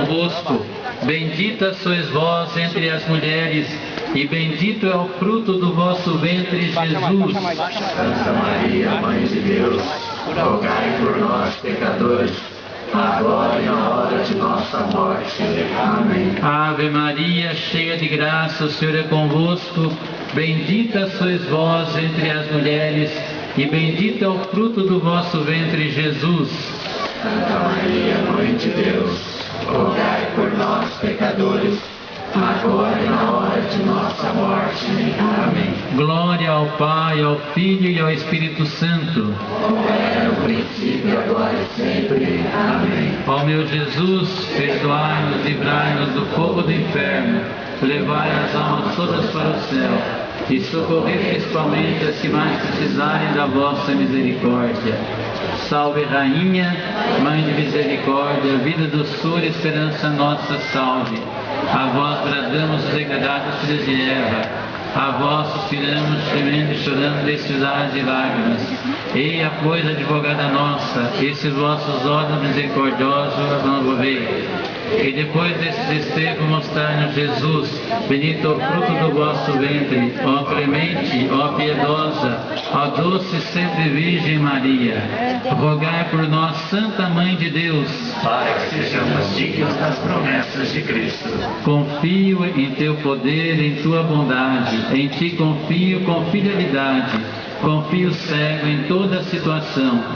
convosco. Bendita sois vós entre as mulheres, e bendito é o fruto do vosso ventre, Jesus. Santa Maria, Mãe de Deus, rogai por nós, pecadores, agora e na hora de nossa morte. Amém. Ave Maria, cheia de graça, o Senhor é convosco. Bendita sois vós entre as mulheres, e bendito é o fruto do vosso ventre, Jesus. Santa Maria, Mãe de Deus, rogai por nós, pecadores, agora e na hora de nossa morte. Amém. Glória ao Pai, ao Filho e ao Espírito Santo. Como era no princípio, agora e sempre. Amém. Ó meu Jesus, perdoai-nos, livrai-nos do fogo do inferno, levai as almas todas para o céu e socorrei principalmente as que mais precisarem da vossa misericórdia. Salve Rainha, Mãe de Misericórdia, vida, doçura, esperança nossa, salve. A vós bradamos os degradados filhos de Eva, a vós suspiramos, gemendo e chorando destes de lágrimas. Eia, pois, advogada nossa, esses vossos olhos misericordiosos não volvei. E depois desse desterro mostrai-nos Jesus, bendito o fruto do vosso ventre, ó clemente, ó piedosa, ó doce sempre Virgem Maria. Rogai por nós, Santa Mãe de Deus, Para que sejamos dignos das promessas de Cristo. confio em teu poder, em tua bondade, em ti confio com fidelidade, confio cego em toda situação.